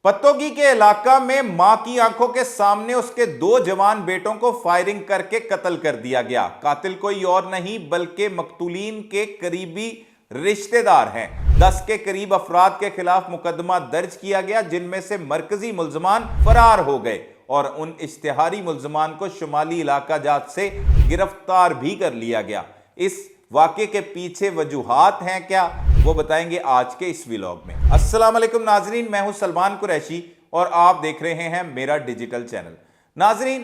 पत्तोगी के इलाका में मां की आंखों के सामने उसके दो जवान बेटों को फायरिंग करके कत्ल कर दिया गया। कातिल कोई और नहीं बल्कि मकतूलीन के करीबी रिश्तेदार हैं। 10 के करीब अफराद के खिलाफ मुकदमा दर्ज किया गया, जिनमें से मरकजी मुल्जमान फरार हो गए और उन इश्तिहारी मुल्जमान को शुमाली इलाका जात से गिरफ्तार भी कर लिया गया। इस वाक़े के पीछे वजूहात हैं क्या, वो बताएंगे आज के इस व्लॉग में। अस्सलाम वालेकुम नाजरीन, मैं हूं सलमान कुरैशी और आप देख रहे हैं मेरा डिजिटल चैनल। नाजरीन,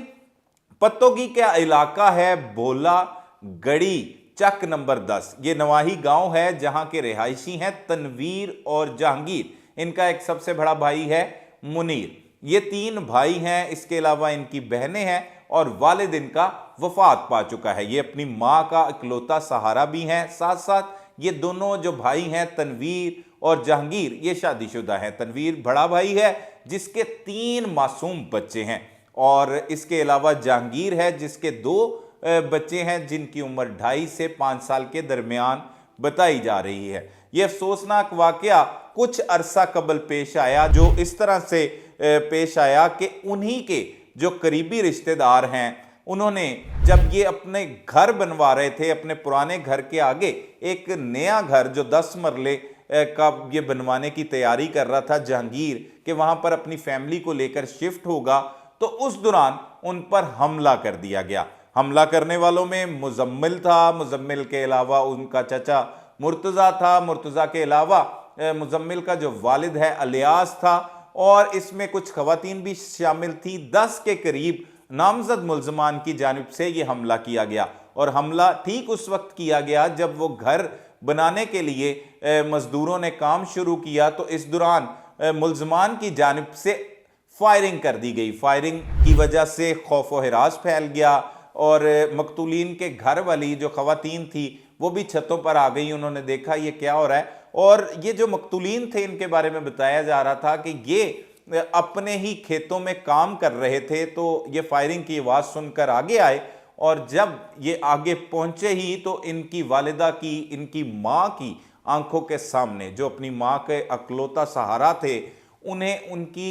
पत्तोगी का इलाका है भोला गड़ी चक नंबर 10। ये नवाही गांव है जहां के रिहायशी हैं तनवीर और जहांगीर। इनका एक सबसे बड़ा भाई है मुनीर। ये 3 भाई हैं, इसके अलावा इनकी बहनें हैं और वालिद इनका वफात पा चुका है। ये अपनी माँ का इकलौता सहारा भी हैं। साथ साथ ये दोनों जो भाई हैं तनवीर और जहांगीर, ये शादीशुदा हैं। तनवीर बड़ा भाई है जिसके 3 मासूम बच्चे हैं और इसके अलावा जहांगीर है जिसके 2 बच्चे हैं जिनकी उम्र 2.5 से 5 साल के दरमियान बताई जा रही है। यह अफसोसनाक वाकया कुछ अरसा कबल पेश आया, जो इस तरह से पेश आया कि उन्हीं के जो करीबी रिश्तेदार हैं, उन्होंने जब ये अपने घर बनवा रहे थे, अपने पुराने घर के आगे एक नया घर जो 10 मरले का ये बनवाने की तैयारी कर रहा था जहांगीर, कि वहां पर अपनी फैमिली को लेकर शिफ्ट होगा, तो उस दौरान उन पर हमला कर दिया गया। हमला करने वालों में मुजम्मिल था, मुजम्मिल के अलावा उनका चचा मुर्तज़ा था, मुर्तज़ा के अलावा मुजम्मिल का जो वालिद है अलियास था और इसमें कुछ खवातीन भी शामिल थी। 10 के करीब नामजद मुल्जमान की जानिब से यह हमला किया गया और हमला ठीक उस वक्त किया गया जब वो घर बनाने के लिए मजदूरों ने काम शुरू किया, तो इस दौरान मुल्जमान की जानिब से फायरिंग कर दी गई। फायरिंग की वजह से खौफ व हिरास फैल गया और मकतूलीन के घर वाली जो खवातीन थी वो भी छतों पर आ गई। उन्होंने देखा ये क्या हो रहा है और ये जो मकतूलीन थे इनके बारे में बताया जा रहा था कि ये अपने ही खेतों में काम कर रहे थे, तो ये फायरिंग की आवाज़ सुनकर आगे आए और जब ये आगे पहुंचे ही तो इनकी वालिदा की, इनकी माँ की आंखों के सामने, जो अपनी माँ के अकलौता सहारा थे, उन्हें उनकी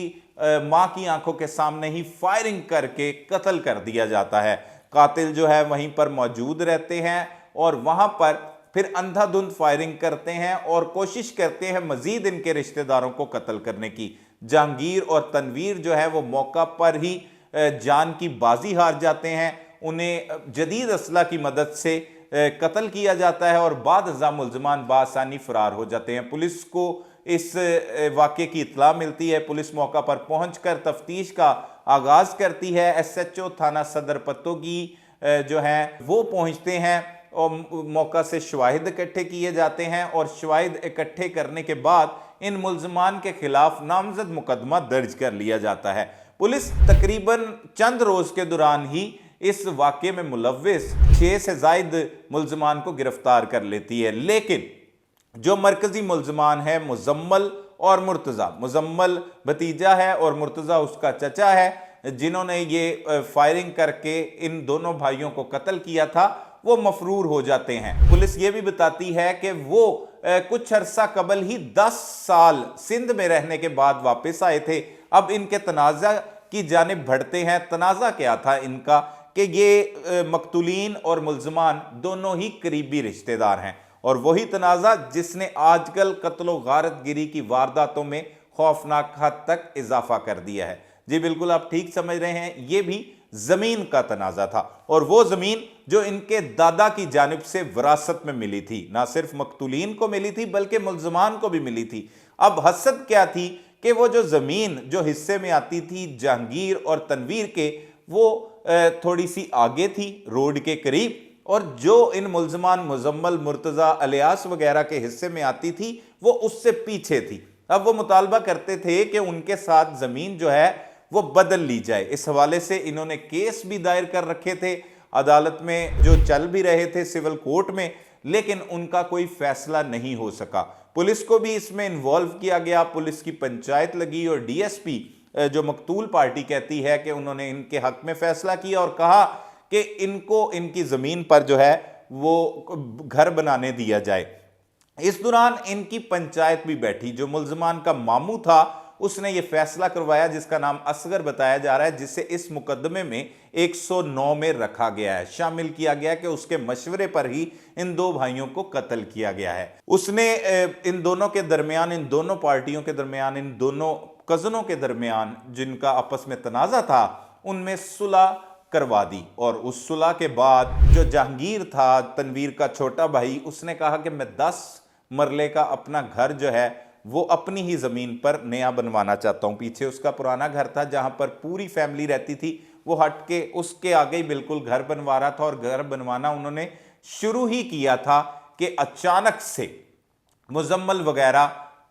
माँ की आंखों के सामने ही फायरिंग करके कत्ल कर दिया जाता है। कातिल जो है वहीं पर मौजूद रहते हैं और वहां पर फिर अंधाधुंध फायरिंग करते हैं और कोशिश करते हैं मजीद इनके रिश्तेदारों को कत्ल करने की। जहांगीर और तनवीर जो है वो मौका पर ही जान की बाजी हार जाते हैं। उन्हें जदीद असला की मदद से कत्ल किया जाता है और बाद अज़ा मुल्जमान बासानी फरार हो जाते हैं। पुलिस को इस वाक़े की इत्तला मिलती है। पुलिस मौका पर पहुंचकर तफ्तीश का आगाज़ करती है। SHO थाना सदर पत्तोगी जो हैं वो पहुंचते हैं और मौका से शवाहिद इकट्ठे किए जाते हैं और शवाहिद इकट्ठे करने के बाद इन मुल्जमान के खिलाफ नामजद मुकदमा दर्ज कर लिया जाता है। पुलिस तकरीबन चंद रोज के दौरान ही इस वाक़े में मुलव्विस 6 से ज़ायद मुल्जमान को गिरफ्तार कर लेती है, लेकिन जो मरकजी मुल्जमान है मुजम्मल और मुर्तज़ा, मुजम्मल भतीजा है और मुर्तज़ा उसका चचा है, जिन्होंने ये फायरिंग करके इन दोनों भाइयों को कत्ल किया था, वो मफरूर हो जाते हैं। पुलिस ये भी बताती है कि वो कुछ अरसा कबल ही 10 साल सिंध में रहने के बाद वापस आए थे। अब इनके तनाज़ा की जानिब बढ़ते हैं। तनाज़ा क्या था इनका कि ये मकतूलीन और मुल्जमान दोनों ही करीबी रिश्तेदार हैं और वही तनाज़ा जिसने आजकल कत्ल गारत गिरी की वारदातों में खौफनाक हद तक इजाफा कर दिया है। जी बिल्कुल, आप ठीक समझ रहे हैं, ये भी जमीन का तनाज़ा था और वो जमीन जो इनके दादा की जानिब से विरासत में मिली थी, ना सिर्फ मकतूलीन को मिली थी बल्कि मुल्जमान को भी मिली थी। अब हसद क्या थी कि वो जो जमीन जो हिस्से में आती थी जहांगीर और तनवीर के, वो थोड़ी सी आगे थी रोड के करीब, और जो इन मुल्जमान मुजम्मल, मुर्तज़ा, अलियास वगैरह के हिस्से में आती थी वो उससे पीछे थी। अब वो मुतालबा करते थे कि उनके साथ ज़मीन जो है वो बदल ली जाए। इस हवाले से इन्होंने केस भी दायर कर रखे थे अदालत में, जो चल भी रहे थे सिविल कोर्ट में, लेकिन उनका कोई फैसला नहीं हो सका। पुलिस को भी इसमें इन्वॉल्व किया गया, पुलिस की पंचायत लगी और DSP जो मकतूल पार्टी कहती है कि उन्होंने इनके हक में फैसला किया और कहा कि इनको इनकी ज़मीन पर जो है वो घर बनाने दिया जाए। इस दौरान इनकी पंचायत भी बैठी। जो मुल्जमान का मामू था उसने ये फैसला करवाया जिसका नाम असगर बताया जा रहा है, जिसे इस मुकदमे में 109 में रखा गया है, शामिल किया गया कि उसके मशवरे पर ही इन दो भाइयों को कत्ल किया गया है। उसने इन दोनों के दरमियान, इन दोनों पार्टियों के दरमियान, इन दोनों कजनों के दरमियान जिनका आपस में तनाजा था, उनमें सुलह करवा दी। और उस सुलह के बाद जो जहांगीर था, तनवीर का छोटा भाई, उसने कहा कि मैं 10 मरले का अपना घर जो है वो अपनी ही जमीन पर नया बनवाना चाहता हूं। पीछे उसका पुराना घर था जहां पर पूरी फैमिली रहती थी, वो हट के उसके आगे ही बिल्कुल घर बनवा रहा था। और घर बनवाना उन्होंने शुरू ही किया था कि अचानक से मुजम्मल वगैरह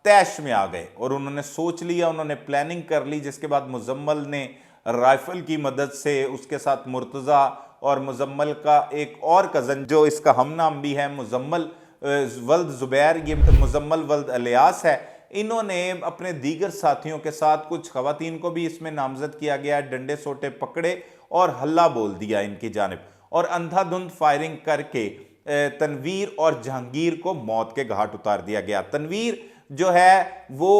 तैश में आ गए और उन्होंने सोच लिया, उन्होंने प्लानिंग कर ली, जिसके बाद मुजम्मल ने राइफल की मदद से उसके साथ मुर्तज़ा और मुजम्मल का एक और कज़न जो इसका हम नाम भी है, मुजम्मल वल्द जुबैर, ये मुजम्मल वल्द अलियास है, इन्होंने अपने दीगर साथियों के साथ, कुछ खवातीन को भी इसमें नामजद किया गया, डंडे सोटे पकड़े और हल्ला बोल दिया इनकी जानिब और अंधाधुंध फायरिंग करके तनवीर और जहांगीर को मौत के घाट उतार दिया गया। तनवीर जो है वो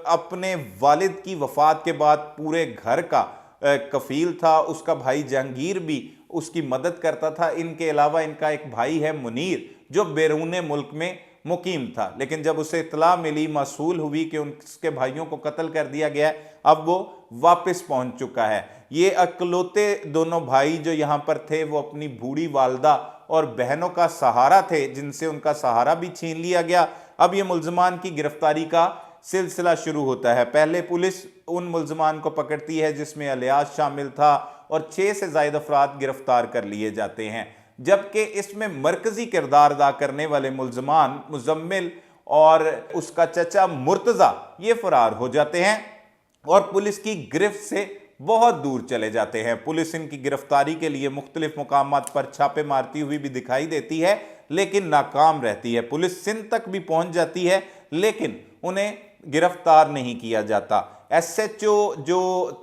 अपने वालिद की वफात के बाद पूरे घर का कफील था, उसका भाई जहांगीर भी उसकी मदद करता था। इनके अलावा इनका एक भाई है मुनीर जो बैरून मुल्क में मुकीम था, लेकिन जब उसे इत्तला मिली, मसूल हुई कि उसके भाइयों को कत्ल कर दिया गया, अब वो वापस पहुंच चुका है। ये अकलौते दोनों भाई जो यहाँ पर थे वो अपनी बूढ़ी वालदा और बहनों का सहारा थे, जिनसे उनका सहारा भी छीन लिया गया। अब ये मुल्ज़मान की गिरफ्तारी का सिलसिला शुरू होता है। पहले पुलिस उन मुल्ज़मान को पकड़ती है जिसमें अलियास शामिल था और 6 से ज़ायद अफराद गिरफ्तार कर लिए जाते हैं, जबकि इसमें मरकजी किरदार अदा करने वाले मुल्ज़मान मुजम्मिल और उसका चचा मुर्तज़ा ये फरार हो जाते हैं और पुलिस की गिरफ्त से बहुत दूर चले जाते हैं। पुलिस इनकी गिरफ्तारी के लिए मुख्तलिफ मुकामात पर छापे मारती हुई भी दिखाई देती है, लेकिन नाकाम रहती है। पुलिस सिंध तक भी पहुंच जाती है, लेकिन उन्हें गिरफ्तार नहीं किया जाता। SHO जो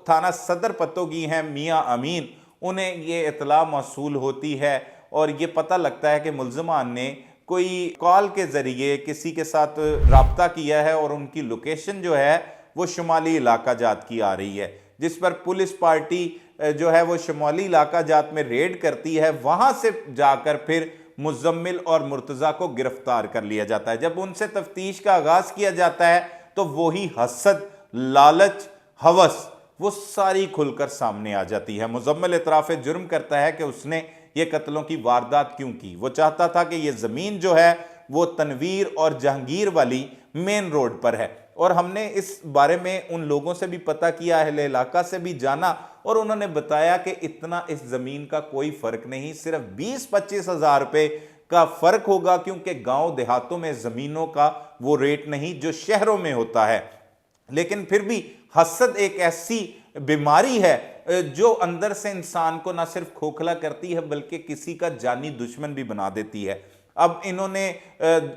थाना सदर पतोगी हैं मियां अमीन, उन्हें ये इतला मौसूल होती है और ये पता लगता है कि मुल्ज़मान ने कोई कॉल के ज़रिए किसी के साथ रब्ता किया है और उनकी लोकेशन जो है वो शुमाली इलाका जात की आ रही है, जिस पर पुलिस पार्टी जो है वो शुमाली इलाका जात में रेड करती है। वहाँ से जाकर फिर मुजम्मिल और मुर्तज़ा को गिरफ्तार कर लिया जाता है। जब उनसे तफ्तीश का आगाज़ किया जाता है तो वही हसद, लालच, हवस वो सारी खुलकर सामने आ जाती है। मुजम्मिल इतराफ़े जुर्म करता है कि उसने ये कत्लों की वारदात क्यों की। वो चाहता था कि ये ज़मीन जो है वो तनवीर और जहांगीर वाली मेन रोड पर है, और हमने इस बारे में उन लोगों से भी पता किया, अहले इलाका से भी जाना, और उन्होंने बताया कि इतना इस ज़मीन का कोई फ़र्क नहीं, सिर्फ 20-25 हज़ार रुपये का फ़र्क होगा, क्योंकि गांव देहातों में ज़मीनों का वो रेट नहीं जो शहरों में होता है। लेकिन फिर भी हसद एक ऐसी बीमारी है जो अंदर से इंसान को ना सिर्फ खोखला करती है बल्कि किसी का जानी दुश्मन भी बना देती है। अब इन्होंने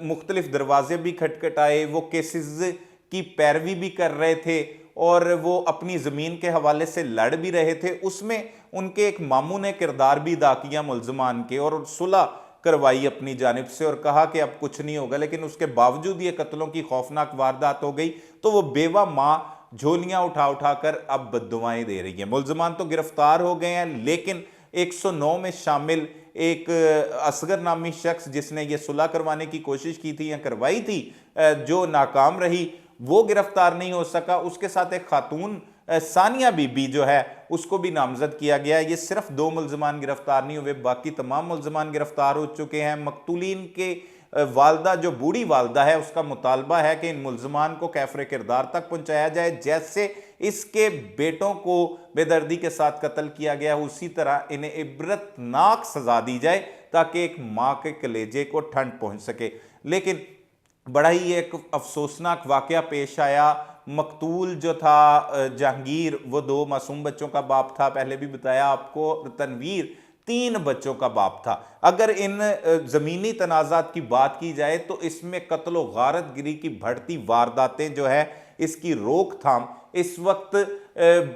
मुख्तलिफ दरवाजे भी खटखटाए, वो केसेस की पैरवी भी कर रहे थे और वो अपनी ज़मीन के हवाले से लड़ भी रहे थे। उसमें उनके एक मामू ने किरदार भी अदा किया मुल्ज़मान के और सुलह करवाई अपनी जानिब से और कहा कि अब कुछ नहीं होगा, लेकिन उसके बावजूद ये कत्लों की खौफनाक वारदात हो गई तो वो बेवा माँ झोलियां उठा उठा कर अब बद्दुआएं दे रही है। मुल्ज़मान तो गिरफ्तार हो गए हैं, लेकिन 109 में शामिल एक असगर नामी शख्स जिसने ये सुलह करवाने की कोशिश की थी या करवाई थी, जो नाकाम रही, वो गिरफ्तार नहीं हो सका। उसके साथ एक खातून सानिया बीबी जो है उसको भी नामजद किया गया। ये सिर्फ 2 मुल्ज़मान गिरफ्तार नहीं हुए, बाकी तमाम मुल्ज़मान गिरफ्तार हो चुके हैं। मकतूलीन के वालदा जो बूढ़ी वालदा है उसका मुतालबा है कि इन मुल्ज़मान को कैफरे किरदार तक पहुंचाया जाए, जैसे इसके बेटों को बेदर्दी के साथ कत्ल किया गया, उसी तरह इन्हें इबरतनाक सजा दी जाए ताकि एक माँ के कलेजे को ठंड पहुंच सके। लेकिन बड़ा ही एक अफसोसनाक वाकया पेश आया। मकतूल जो था जहांगीर, वो 2 मासूम बच्चों का बाप था, पहले भी बताया आपको। तनवीर 3 बच्चों का बाप था। अगर इन ज़मीनी तनाज़ात की बात की जाए तो इसमें कत्ल गारत गिरी की बढ़ती वारदातें जो है इसकी रोकथाम इस वक्त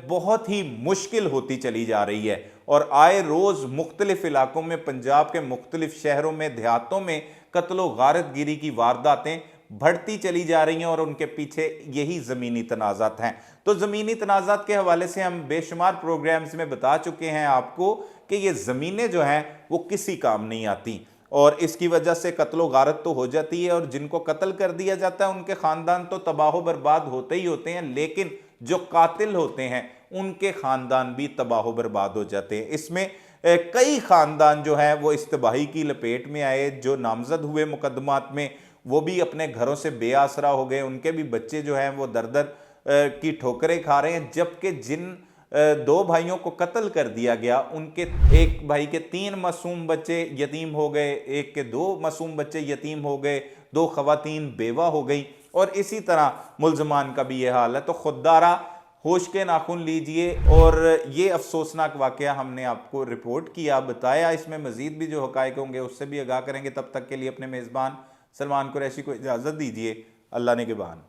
बहुत ही मुश्किल होती चली जा रही है और आए रोज़ मुख्तलिफ इलाकों में, पंजाब के मुख्तलिफ शहरों में, देहातों में कत्ल गारत गिरी की वारदातें बढ़ती चली जा रही हैं और उनके पीछे यही ज़मीनी तनाज़ात हैं। तो ज़मीनी तनाज़ात के हवाले से हम बेशुमार प्रोग्राम्स में बता चुके हैं आपको कि ये ज़मीनें जो हैं वो किसी काम नहीं आती और इसकी वजह से कत्लो गारत तो हो जाती है और जिनको कत्ल कर दिया जाता है उनके ख़ानदान तो तबाह बर्बाद होते ही होते हैं, लेकिन जो कातिल होते हैं उनके ख़ानदान भी तबाह बर्बाद हो जाते हैं। इसमें कई ख़ानदान जो हैं वो इस तबाही की लपेट में आए, जो नामजद हुए मुकदमात में वो भी अपने घरों से बेआसरा हो गए, उनके भी बच्चे जो हैं वो दर दर की ठोकरें खा रहे हैं। जबकि जिन दो भाइयों को कत्ल कर दिया गया उनके एक भाई के 3 मासूम बच्चे यतीम हो गए, एक के 2 मासूम बच्चे यतीम हो गए, 2 खवातीन बेवा हो गई और इसी तरह मुल्ज़मान का भी ये हाल है। तो खुददारा होश के नाखून लीजिए। और ये अफसोसनाक वाक़या हमने आपको रिपोर्ट किया, बताया, इसमें मज़ीद भी जो हक़ाइक़ होंगे उससे भी आगाह करेंगे। तब तक के लिए अपने मेज़बान सलमान कुरैशी को इजाज़त दीजिए। अल्लाह ने निगहबान।